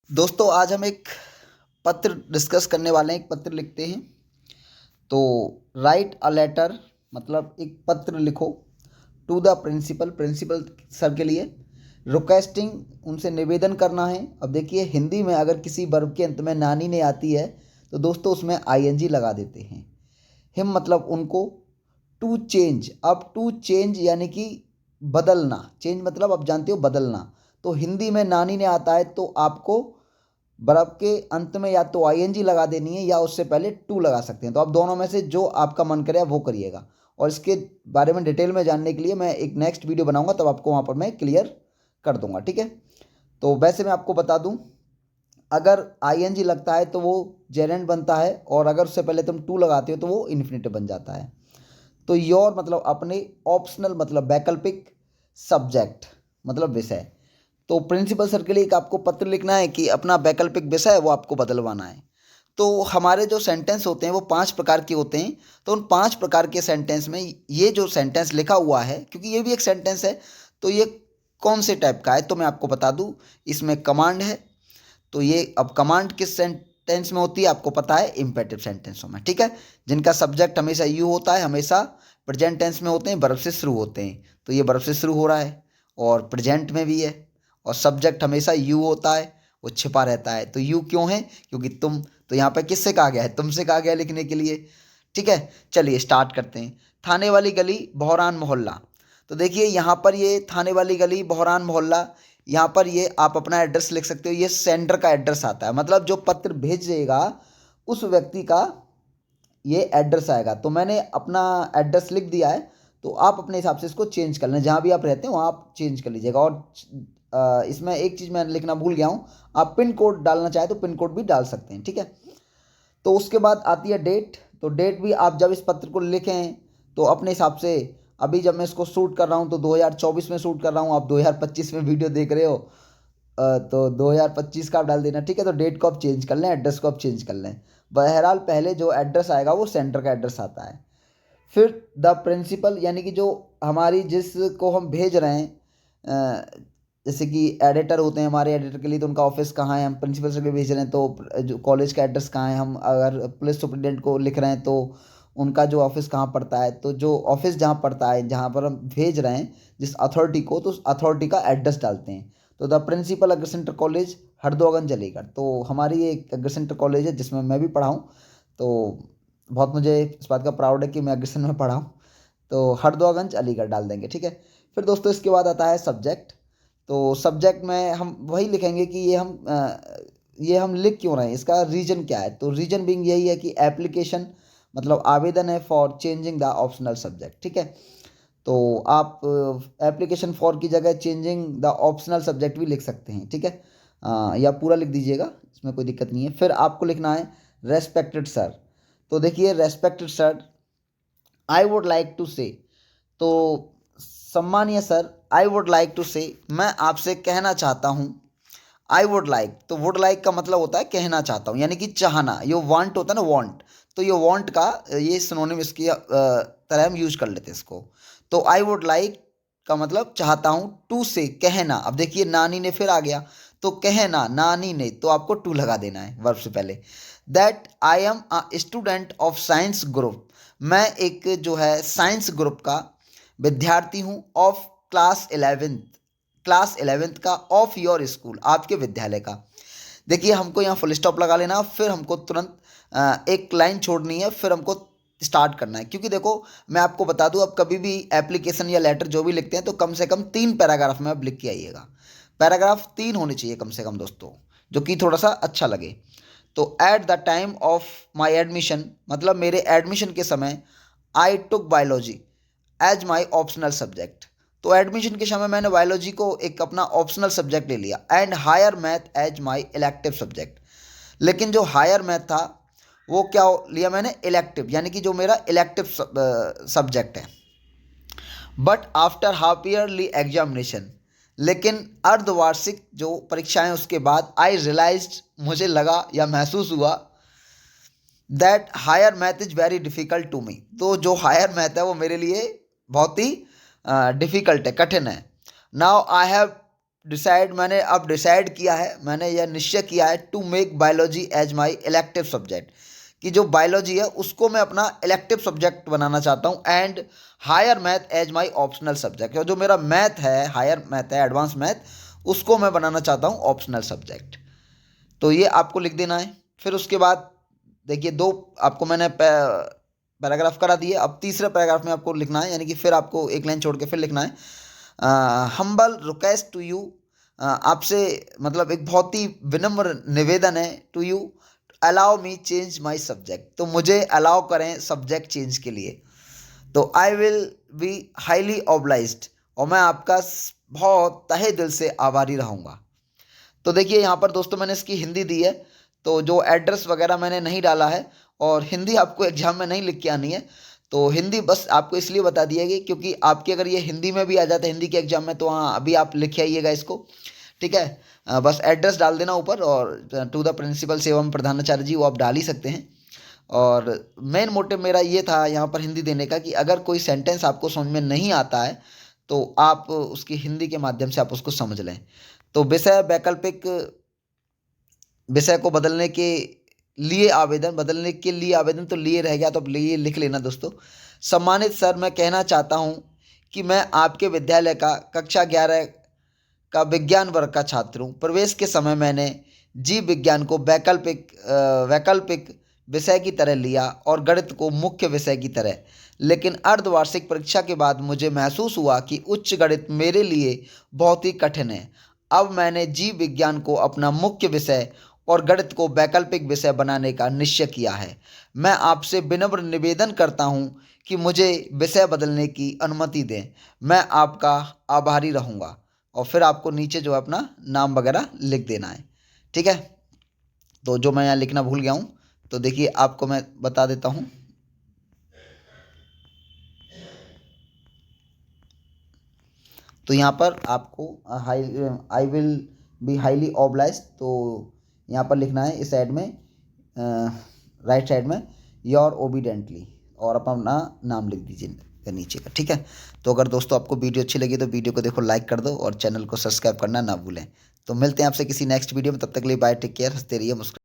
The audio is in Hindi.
दोस्तों आज हम एक पत्र डिस्कस करने वाले हैं। एक पत्र लिखते हैं तो राइट अ लेटर मतलब एक पत्र लिखो to the principal, principal sir के लिए रिक्वेस्टिंग, उनसे निवेदन करना है। अब देखिए हिंदी में अगर किसी वर्ब के अंत में नानी ने आती है तो दोस्तों उसमें आईएनजी लगा देते हैं। हिम मतलब उनको, टू चेंज, अब टू चेंज यानी कि बदलना, चेंज मतलब अब जानते हो बदलना। तो हिंदी में नानी ने आता है तो आपको वर्ब के अंत में या तो आईएनजी लगा देनी है या उससे पहले टू लगा सकते हैं। तो आप दोनों में से जो आपका मन करे वो करिएगा। और इसके बारे में डिटेल में जानने के लिए मैं एक नेक्स्ट वीडियो बनाऊंगा, तब आपको वहाँ पर मैं क्लियर कर दूंगा, ठीक है। तो वैसे मैं आपको बता दूं, अगर आईएनजी लगता है तो वो जेरेंड बनता है, और अगर उससे पहले तुम टू लगाते हो तो वो इन्फिनेटिव बन जाता है। तो योर मतलब अपने, ऑप्शनल मतलब वैकल्पिक, सब्जेक्ट मतलब विषय। तो प्रिंसिपल सर के लिए एक आपको पत्र लिखना है कि अपना वैकल्पिक विषय है वो आपको बदलवाना है। तो हमारे जो सेंटेंस होते हैं वो 5 प्रकार के होते हैं। तो उन 5 प्रकार के सेंटेंस में ये जो सेंटेंस लिखा हुआ है, क्योंकि ये भी एक सेंटेंस है, तो ये कौन से टाइप का है तो मैं आपको बता दूं। इसमें कमांड है, तो ये अब कमांड किस सेंटेंस में होती है आपको पता है, इम्पेरेटिव सेंटेंसों में, ठीक है। जिनका सब्जेक्ट हमेशा यू होता है, हमेशा प्रेजेंट टेंस में होते हैं, वर्ब से शुरू होते हैं। तो ये वर्ब से शुरू हो रहा है और प्रेजेंट में भी है, और सब्जेक्ट हमेशा यू होता है, वो छिपा रहता है। तो यू क्यों है, क्योंकि तुम, तो यहाँ पे किससे कहा गया है, तुमसे कहा गया है लिखने के लिए, ठीक है। चलिए स्टार्ट करते हैं। थाने वाली गली बहरान मोहल्ला। तो देखिए यहाँ पर ये थाने वाली गली बहरान मोहल्ला, यहाँ पर ये आप अपना एड्रेस लिख सकते हो। ये सेंडर का एड्रेस आता है, मतलब जो पत्र भेजेगा उस व्यक्ति का ये एड्रेस आएगा। तो मैंने अपना एड्रेस लिख दिया है, तो आप अपने हिसाब से इसको चेंज कर लें, जहाँ भी आप रहते हैं वहाँ आप चेंज कर लीजिएगा। और इसमें एक चीज़ मैं लिखना भूल गया हूँ, आप पिन कोड डालना चाहें तो पिन कोड भी डाल सकते हैं, ठीक है। तो उसके बाद आती है डेट। तो डेट भी आप जब इस पत्र को लिखें तो अपने हिसाब से, अभी जब मैं इसको शूट कर रहा हूँ तो 2024 में शूट कर रहा हूँ, आप 2025 में वीडियो देख रहे हो, तो 2025 का आप डाल देना, ठीक है। तो डेट को आप चेंज कर लें, एड्रेस को आप चेंज कर लें। बहरहाल पहले जो एड्रेस आएगा वो सेंटर का एड्रेस आता है। फिर द प्रिंसिपल यानी कि जो हमारी, जिसको हम भेज रहे हैं, जैसे कि एडिटर होते हैं हमारे, एडिटर के लिए तो उनका ऑफिस कहाँ है, हम प्रिंसिपल से भी भेज रहे हैं तो जो कॉलेज का एड्रेस कहाँ है, हम अगर पुलिस सुप्रिटेंडेंट को लिख रहे हैं तो उनका जो ऑफिस कहाँ पड़ता है, तो जो ऑफिस जहाँ पड़ता है जहाँ पर हम भेज रहे हैं जिस अथॉरिटी को, तो उस अथॉरिटी का एड्रेस डालते हैं। तो द प्रिंसिपल अग्रसेंटर कॉलेज हरदोगन अलीगढ़, तो हमारी ये एक अग्रसेंटर कॉलेज है जिसमें मैं भी पढ़ा हूँ। तो बहुत मुझे इस बात का प्राउड है कि मैं अग्रसेन में पढ़ा हूँ। तो हरदोगंज अलीगढ़ डाल देंगे, ठीक है। फिर दोस्तों इसके बाद आता है सब्जेक्ट। तो सब्जेक्ट में हम वही लिखेंगे कि ये हम लिख क्यों रहे हैं, इसका रीजन क्या है। तो रीजन बिंग यही है कि एप्लीकेशन मतलब आवेदन है for changing the optional subject, ठीक है। तो आप एप्लीकेशन फॉर की जगह चेंजिंग द ऑप्शनल सब्जेक्ट भी लिख सकते हैं, ठीक है। या पूरा लिख दीजिएगा, इसमें कोई दिक्कत नहीं है। फिर आपको लिखना है रेस्पेक्टेड सर। तो देखिए respected sir, I would like to say, तो सम्मानीय sir, I would like to say, मैं आपसे कहना चाहता हूँ। आई वुड लाइक, तो वुड लाइक का मतलब होता है कहना चाहता हूँ, यानी कि चाहना। ये वांट होता है ना, वांट, तो ये वांट का ये सिनोनिम इसकी तरह हम यूज कर लेते हैं इसको। तो आई वुड लाइक का मतलब चाहता हूँ, टू से कहना। अब देखिए नानी ने फिर आ गया, तो कहना नानी ने, तो आपको टू लगा देना है वर्ब से पहले। That I am a student of science group, मैं एक जो है साइंस ग्रुप का विद्यार्थी हूँ, ऑफ क्लास 11th का, ऑफ योर स्कूल आपके विद्यालय का। देखिए हमको यहाँ फुल स्टॉप लगा लेना, फिर हमको तुरंत एक लाइन छोड़नी है, फिर हमको स्टार्ट करना है। क्योंकि देखो मैं आपको बता दूं, अब कभी भी एप्लीकेशन या लेटर जो भी लिखते हैं तो कम से कम 3 पैराग्राफ में आप लिख के आइएगा। पैराग्राफ 3 होने चाहिए कम से कम दोस्तों, जो कि थोड़ा सा अच्छा लगे। तो at the time of my admission मतलब मेरे एडमिशन के समय, I took biology as my optional subject. तो एडमिशन के समय मैंने बायोलॉजी को एक अपना ऑप्शनल सब्जेक्ट ले लिया। And higher math as my elective subject, लेकिन जो हायर मैथ था वो क्या लिया मैंने, इलेक्टिव, यानी कि जो मेरा इलेक्टिव सब्जेक्ट है। But after half yearly examination, लेकिन अर्धवार्षिक जो परीक्षाएं उसके बाद, आई रियलाइज्ड, मुझे लगा या महसूस हुआ, that higher math is very difficult to me, तो जो हायर मैथ है वो मेरे लिए बहुत ही डिफ़िकल्ट है, कठिन है। नाउ आई हैव मैंने अब डिसाइड किया है, मैंने यह निश्चय किया है to make biology as my elective subject, कि जो बायोलॉजी है उसको मैं अपना इलेक्टिव सब्जेक्ट बनाना चाहता हूँ, and higher math as my optional subject. और जो मेरा मैथ है, हायर मैथ है, एडवांस मैथ, उसको मैं बनाना चाहता हूँ ऑप्शनल सब्जेक्ट। तो ये आपको लिख देना है। फिर उसके बाद देखिए, दो आपको मैंने पैराग्राफ करा दिए, अब तीसरे पैराग्राफ में आपको लिखना है, यानी कि फिर आपको एक लाइन छोड़ के फिर लिखना है, हम्बल रिक्वेस्ट टू यू, आपसे मतलब एक बहुत ही विनम्र निवेदन है, to you allow me change my subject, तो मुझे अलाउ करें सब्जेक्ट चेंज के लिए। तो I will be highly obliged, और मैं आपका बहुत तहे दिल से आभारी रहूँगा। तो देखिए यहाँ पर दोस्तों मैंने इसकी हिंदी दी है, तो जो एड्रेस वगैरह मैंने नहीं डाला है, और हिंदी आपको एग्जाम में नहीं लिख के आनी है। तो हिंदी बस आपको इसलिए बता दिया गया क्योंकि आपकी अगर ये हिंदी में भी आ जाता है, हिंदी के एग्जाम में, तो हाँ अभी आप लिख आइएगा इसको, ठीक है। बस एड्रेस डाल देना ऊपर, और टू द प्रिंसिपल सेवम प्रधानाचार्य जी, वो आप डाल ही सकते हैं। और मेन मोटिव मेरा ये था यहाँ पर हिंदी देने का कि अगर कोई सेंटेंस आपको समझ में नहीं आता है तो आप उसकी हिंदी के माध्यम से आप उसको समझ लें। तो वैकल्पिक विषय को बदलने के लिए आवेदन तो लिए रह गया, तो अब लिए लिख लेना दोस्तों। सम्मानित सर, मैं कहना चाहता हूँ कि मैं आपके विद्यालय का कक्षा 11 का विज्ञान वर्ग का छात्र हूँ। प्रवेश के समय मैंने जीव विज्ञान को वैकल्पिक विषय की तरह लिया और गणित को मुख्य विषय की तरह, लेकिन अर्धवार्षिक परीक्षा के बाद मुझे महसूस हुआ कि उच्च गणित मेरे लिए बहुत ही कठिन है। अब मैंने जीव विज्ञान को अपना मुख्य विषय और गणित को वैकल्पिक विषय बनाने का निश्चय किया है। मैं आपसे विनम्र निवेदन करता हूँ कि मुझे विषय बदलने की अनुमति दें। मैं आपका आभारी रहूँगा। और फिर आपको नीचे जो है अपना नाम वगैरह लिख देना है, ठीक है। तो जो मैं यहाँ लिखना भूल गया हूँ, तो देखिए आपको मैं बता देता हूँ। तो यहाँ पर आपको आई विल बी हाईली ऑब्लाइज्ड, तो यहाँ पर लिखना है इस साइड में, राइट साइड में, योर ओबीडेंटली, और अपना नाम लिख दीजिए नीचे का, ठीक है। तो अगर दोस्तों आपको वीडियो अच्छी लगी तो वीडियो को देखो लाइक कर दो और चैनल को सब्सक्राइब करना ना भूलें। तो मिलते हैं आपसे किसी नेक्स्ट वीडियो में, तब तक के लिए बाय, टेक केयर, हंसते रहिए, मुस्कुराते